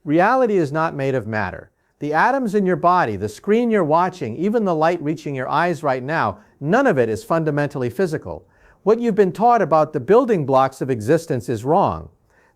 Reality is not made of matter. The atoms in your body, the screen you're watching, even the light reaching your eyes right now, none of it is fundamentally physical. What you've been taught about the building blocks of existence is wrong.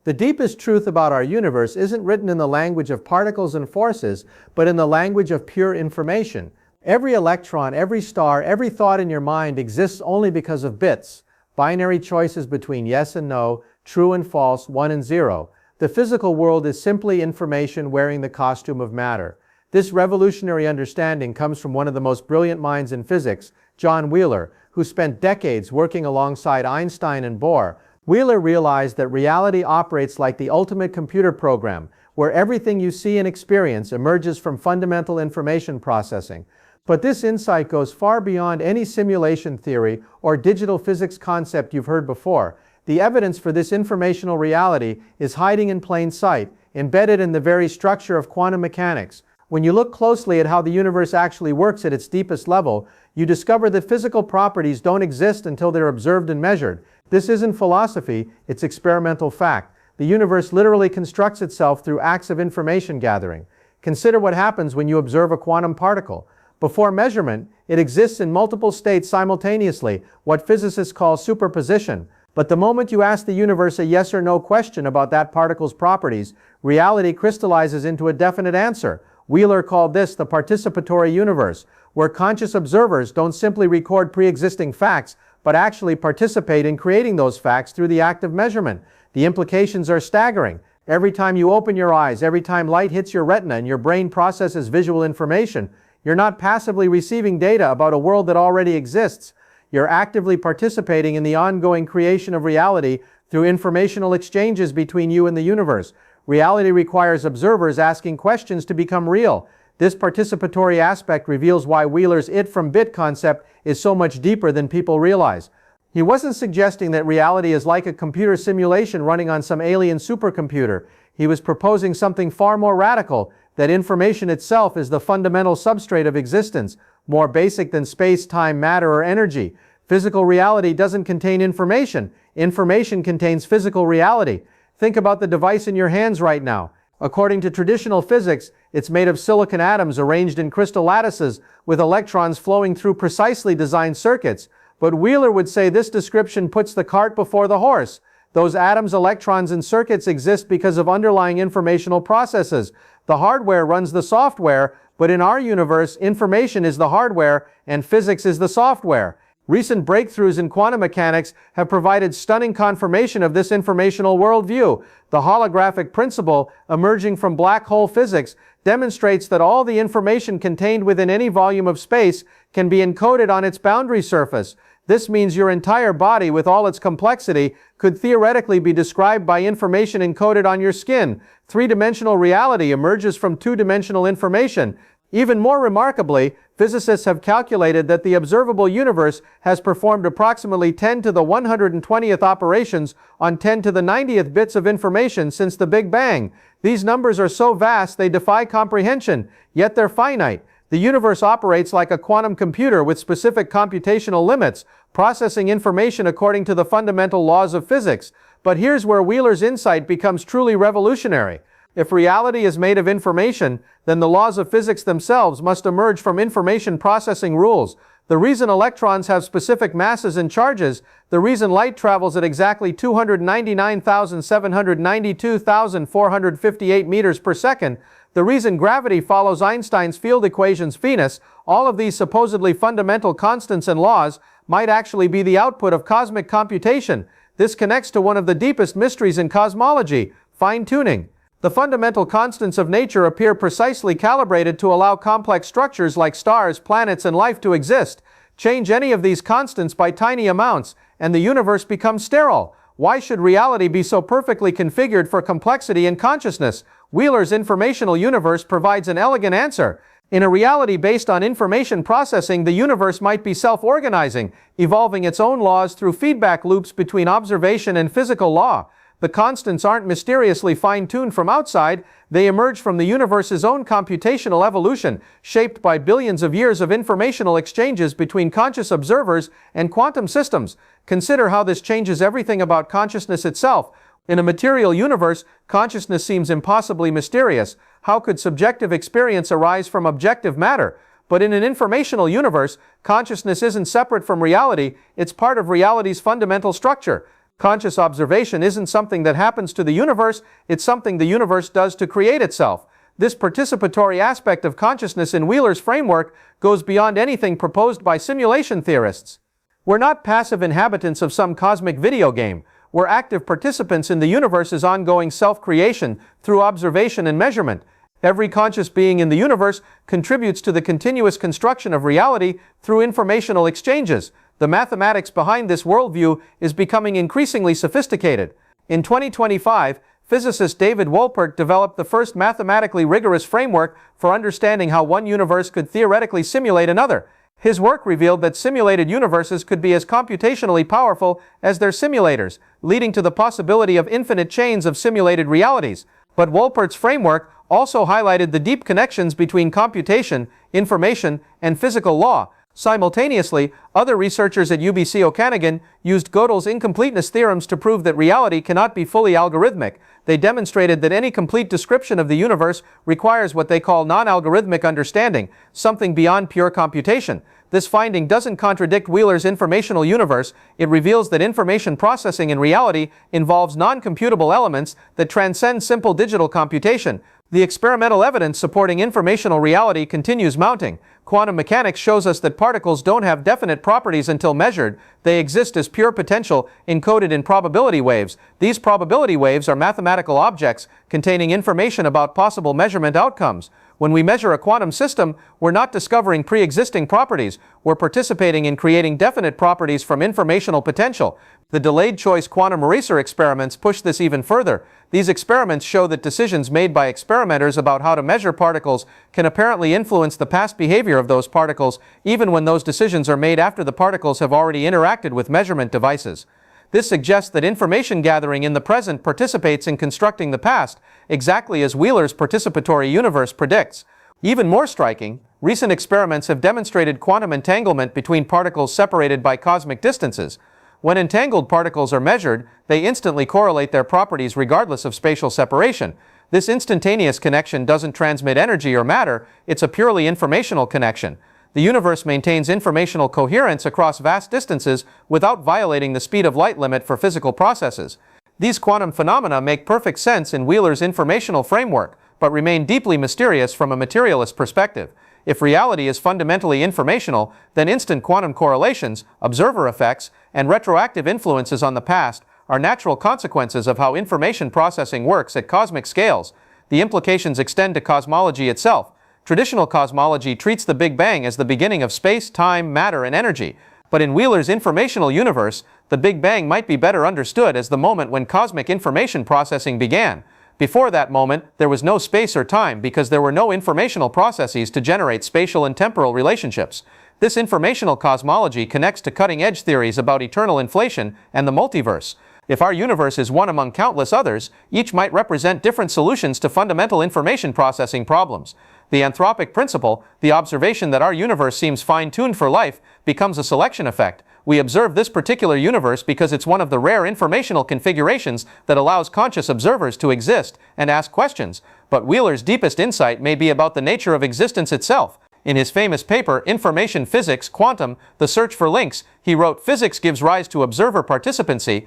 The deepest truth about our universe isn't written in the language of particles and forces, but in the language of pure information. Every electron, every star, every thought in your mind exists only because of bits, binary choices between yes and no, true and false, 1 and 0. The physical world is simply information wearing the costume of matter. This revolutionary understanding comes from one of the most brilliant minds in physics, John Wheeler, who spent decades working alongside Einstein and Bohr. Wheeler realized that reality operates like the ultimate computer program, where everything you see and experience emerges from fundamental information processing. But this insight goes far beyond any simulation theory or digital physics concept you've heard before. The evidence for this informational reality is hiding in plain sight, embedded in the very structure of quantum mechanics. When you look closely at how the universe actually works at its deepest level, you discover that physical properties don't exist until they're observed and measured. This isn't philosophy, it's experimental fact. The universe literally constructs itself through acts of information gathering. Consider what happens when you observe a quantum particle. Before measurement, it exists in multiple states simultaneously, what physicists call superposition. But the moment you ask the universe a yes or no question about that particle's properties, reality crystallizes into a definite answer. Wheeler called this the participatory universe, where conscious observers don't simply record pre-existing facts, but actually participate in creating those facts through the act of measurement. The implications are staggering. Every time you open your eyes, every time light hits your retina and your brain processes visual information, you're not passively receiving data about a world that already exists. You're actively participating in the ongoing creation of reality through informational exchanges between you and the universe. Reality requires observers asking questions to become real. This participatory aspect reveals why Wheeler's it from bit concept is so much deeper than people realize. He wasn't suggesting that reality is like a computer simulation running on some alien supercomputer. He was proposing something far more radical, that information itself is the fundamental substrate of existence, more basic than space, time, matter, or energy. Physical reality doesn't contain information. Information contains physical reality. Think about the device in your hands right now. According to traditional physics, it's made of silicon atoms arranged in crystal lattices with electrons flowing through precisely designed circuits. But Wheeler would say this description puts the cart before the horse. Those atoms, electrons, and circuits exist because of underlying informational processes. The hardware runs the software, but in our universe, information is the hardware and physics is the software. Recent breakthroughs in quantum mechanics have provided stunning confirmation of this informational worldview. The holographic principle, emerging from black hole physics, demonstrates that all the information contained within any volume of space can be encoded on its boundary surface. This means your entire body, with all its complexity, could theoretically be described by information encoded on your skin. Three-dimensional reality emerges from two-dimensional information. Even more remarkably, physicists have calculated that the observable universe has performed approximately 10 to the 120th operations on 10 to the 90th bits of information since the Big Bang. These numbers are so vast they defy comprehension, yet they're finite. The universe operates like a quantum computer with specific computational limits, processing information according to the fundamental laws of physics. But here's where Wheeler's insight becomes truly revolutionary. If reality is made of information, then the laws of physics themselves must emerge from information processing rules. The reason electrons have specific masses and charges, the reason light travels at exactly 299,792,458 meters per second, the reason gravity follows Einstein's field equations Venus, all of these supposedly fundamental constants and laws might actually be the output of cosmic computation. This connects to one of the deepest mysteries in cosmology, fine-tuning. The fundamental constants of nature appear precisely calibrated to allow complex structures like stars, planets, and life to exist. Change any of these constants by tiny amounts, and the universe becomes sterile. Why should reality be so perfectly configured for complexity and consciousness? Wheeler's informational universe provides an elegant answer. In a reality based on information processing, the universe might be self-organizing, evolving its own laws through feedback loops between observation and physical law. The constants aren't mysteriously fine-tuned from outside, they emerge from the universe's own computational evolution, shaped by billions of years of informational exchanges between conscious observers and quantum systems. Consider how this changes everything about consciousness itself. In a material universe, consciousness seems impossibly mysterious. How could subjective experience arise from objective matter? But in an informational universe, consciousness isn't separate from reality, it's part of reality's fundamental structure. Conscious observation isn't something that happens to the universe, it's something the universe does to create itself. This participatory aspect of consciousness in Wheeler's framework goes beyond anything proposed by simulation theorists. We're not passive inhabitants of some cosmic video game. We're active participants in the universe's ongoing self-creation through observation and measurement. Every conscious being in the universe contributes to the continuous construction of reality through informational exchanges. The mathematics behind this worldview is becoming increasingly sophisticated. In 2025, physicist David Wolpert developed the first mathematically rigorous framework for understanding how one universe could theoretically simulate another. His work revealed that simulated universes could be as computationally powerful as their simulators, leading to the possibility of infinite chains of simulated realities. But Wolpert's framework also highlighted the deep connections between computation, information, and physical law. Simultaneously, other researchers at UBC Okanagan used Gödel's incompleteness theorems to prove that reality cannot be fully algorithmic. They demonstrated that any complete description of the universe requires what they call non-algorithmic understanding, something beyond pure computation. This finding doesn't contradict Wheeler's informational universe, it reveals that information processing in reality involves non-computable elements that transcend simple digital computation. The experimental evidence supporting informational reality continues mounting. Quantum mechanics shows us that particles don't have definite properties until measured. They exist as pure potential encoded in probability waves. These probability waves are mathematical objects containing information about possible measurement outcomes. When we measure a quantum system, we're not discovering pre-existing properties, we're participating in creating definite properties from informational potential. The delayed choice quantum eraser experiments push this even further. These experiments show that decisions made by experimenters about how to measure particles can apparently influence the past behavior of those particles, even when those decisions are made after the particles have already interacted with measurement devices. This suggests that information gathering in the present participates in constructing the past, exactly as Wheeler's participatory universe predicts. Even more striking, recent experiments have demonstrated quantum entanglement between particles separated by cosmic distances. When entangled particles are measured, they instantly correlate their properties regardless of spatial separation. This instantaneous connection doesn't transmit energy or matter, it's a purely informational connection. The universe maintains informational coherence across vast distances without violating the speed of light limit for physical processes. These quantum phenomena make perfect sense in Wheeler's informational framework, but remain deeply mysterious from a materialist perspective. If reality is fundamentally informational, then instant quantum correlations, observer effects, and retroactive influences on the past are natural consequences of how information processing works at cosmic scales. The implications extend to cosmology itself. Traditional cosmology treats the Big Bang as the beginning of space, time, matter, and energy. But in Wheeler's informational universe, the Big Bang might be better understood as the moment when cosmic information processing began. Before that moment, there was no space or time because there were no informational processes to generate spatial and temporal relationships. This informational cosmology connects to cutting-edge theories about eternal inflation and the multiverse. If our universe is one among countless others, each might represent different solutions to fundamental information processing problems. The anthropic principle, the observation that our universe seems fine-tuned for life, becomes a selection effect. We observe this particular universe because it's one of the rare informational configurations that allows conscious observers to exist and ask questions. But Wheeler's deepest insight may be about the nature of existence itself. In his famous paper, Information Physics, Quantum, The Search for Links, he wrote, "Physics gives rise to observer participancy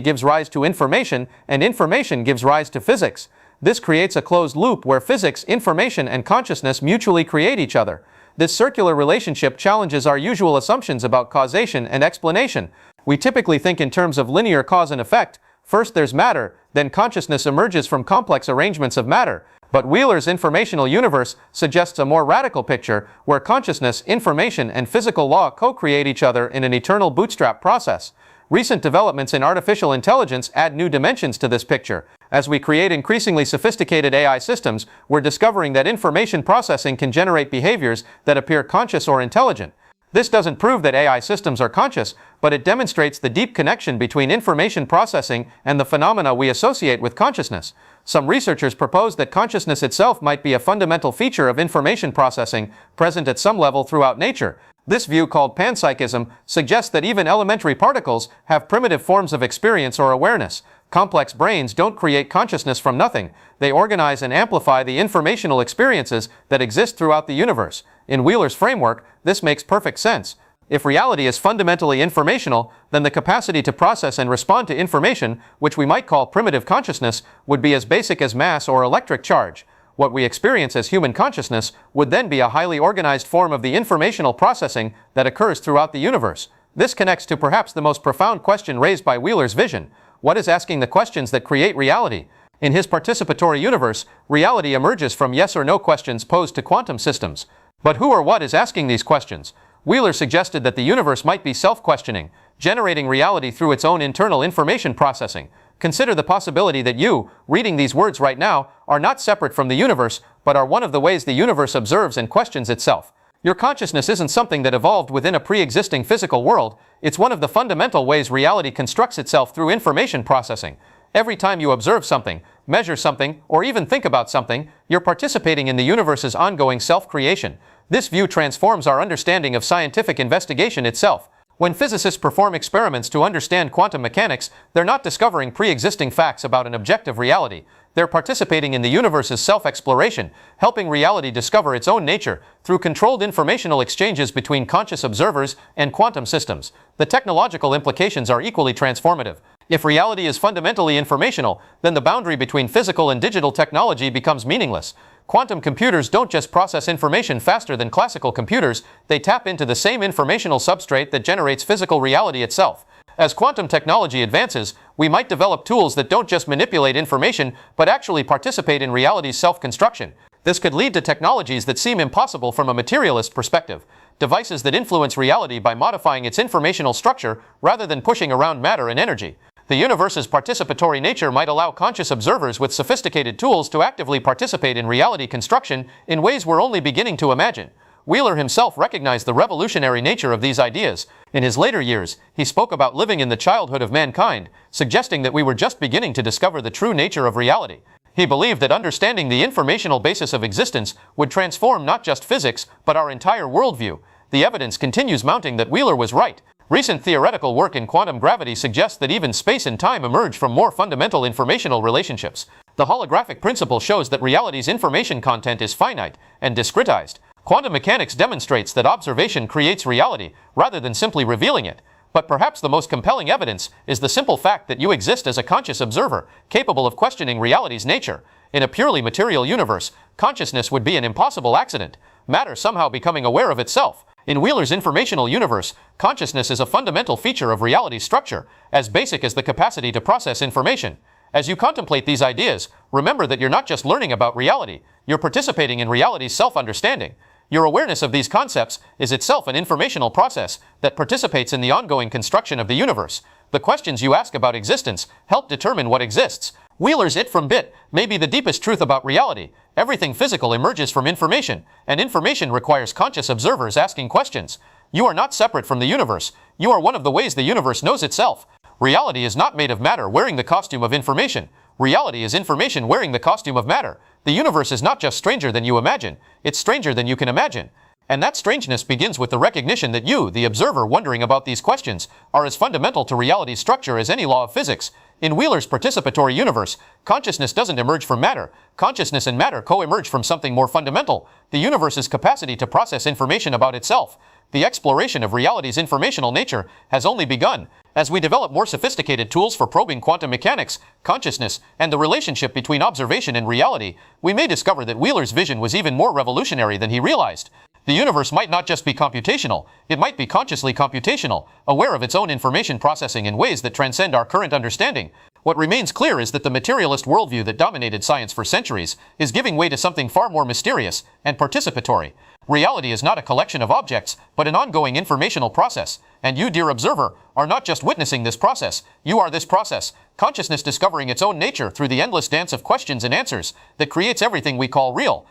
gives rise to information, and information gives rise to physics. This creates a closed loop where physics, information, and consciousness mutually create each other. This circular relationship challenges our usual assumptions about causation and explanation. We typically think in terms of linear cause and effect. First there's matter, then consciousness emerges from complex arrangements of matter. But Wheeler's informational universe suggests a more radical picture where consciousness, information, and physical law co-create each other in an eternal bootstrap process. Recent developments in artificial intelligence add new dimensions to this picture. As we create increasingly sophisticated AI systems, we're discovering that information processing can generate behaviors that appear conscious or intelligent. This doesn't prove that AI systems are conscious, but it demonstrates the deep connection between information processing and the phenomena we associate with consciousness. Some researchers propose that consciousness itself might be a fundamental feature of information processing, present at some level throughout nature. This view, called panpsychism, suggests that even elementary particles have primitive forms of experience or awareness. Complex brains don't create consciousness from nothing. They organize and amplify the informational experiences that exist throughout the universe. In Wheeler's framework, this makes perfect sense. If reality is fundamentally informational, then the capacity to process and respond to information, which we might call primitive consciousness, would be as basic as mass or electric charge. What we experience as human consciousness would then be a highly organized form of the informational processing that occurs throughout the universe. This connects to perhaps the most profound question raised by Wheeler's vision. What is asking the questions that create reality? In his participatory universe, reality emerges from yes or no questions posed to quantum systems. But who or what is asking these questions? Wheeler suggested that the universe might be self-questioning, generating reality through its own internal information processing. Consider the possibility that you, reading these words right now, are not separate from the universe, but are one of the ways the universe observes and questions itself. Your consciousness isn't something that evolved within a pre-existing physical world. It's one of the fundamental ways reality constructs itself through information processing. Every time you observe something, measure something, or even think about something, you're participating in the universe's ongoing self-creation. This view transforms our understanding of scientific investigation itself. When physicists perform experiments to understand quantum mechanics, they're not discovering pre-existing facts about an objective reality. They're participating in the universe's self-exploration, helping reality discover its own nature through controlled informational exchanges between conscious observers and quantum systems. The technological implications are equally transformative. If reality is fundamentally informational, then the boundary between physical and digital technology becomes meaningless. Quantum computers don't just process information faster than classical computers, they tap into the same informational substrate that generates physical reality itself. As quantum technology advances, we might develop tools that don't just manipulate information, but actually participate in reality's self-construction. This could lead to technologies that seem impossible from a materialist perspective. Devices that influence reality by modifying its informational structure rather than pushing around matter and energy. The universe's participatory nature might allow conscious observers with sophisticated tools to actively participate in reality construction in ways we're only beginning to imagine. Wheeler himself recognized the revolutionary nature of these ideas. In his later years, he spoke about living in the childhood of mankind, suggesting that we were just beginning to discover the true nature of reality. He believed that understanding the informational basis of existence would transform not just physics, but our entire worldview. The evidence continues mounting that Wheeler was right. Recent theoretical work in quantum gravity suggests that even space and time emerge from more fundamental informational relationships. The holographic principle shows that reality's information content is finite and discretized. Quantum mechanics demonstrates that observation creates reality, rather than simply revealing it. But perhaps the most compelling evidence is the simple fact that you exist as a conscious observer, capable of questioning reality's nature. In a purely material universe, consciousness would be an impossible accident, matter somehow becoming aware of itself. In Wheeler's informational universe, consciousness is a fundamental feature of reality's structure, as basic as the capacity to process information. As you contemplate these ideas, remember that you're not just learning about reality, you're participating in reality's self-understanding. Your awareness of these concepts is itself an informational process that participates in the ongoing construction of the universe. The questions you ask about existence help determine what exists. Wheeler's it from bit may be the deepest truth about reality. Everything physical emerges from information, and information requires conscious observers asking questions. You are not separate from the universe. You are one of the ways the universe knows itself. Reality is not made of matter wearing the costume of information. Reality is information wearing the costume of matter. The universe is not just stranger than you imagine, it's stranger than you can imagine. And that strangeness begins with the recognition that you, the observer wondering about these questions, are as fundamental to reality's structure as any law of physics. In Wheeler's participatory universe, consciousness doesn't emerge from matter. Consciousness and matter co-emerge from something more fundamental, the universe's capacity to process information about itself. The exploration of reality's informational nature has only begun. As we develop more sophisticated tools for probing quantum mechanics, consciousness, and the relationship between observation and reality, we may discover that Wheeler's vision was even more revolutionary than he realized. The universe might not just be computational, it might be consciously computational, aware of its own information processing in ways that transcend our current understanding. What remains clear is that the materialist worldview that dominated science for centuries is giving way to something far more mysterious and participatory. Reality is not a collection of objects, but an ongoing informational process. And you, dear observer, are not just witnessing this process, you are this process. Consciousness discovering its own nature through the endless dance of questions and answers that creates everything we call real.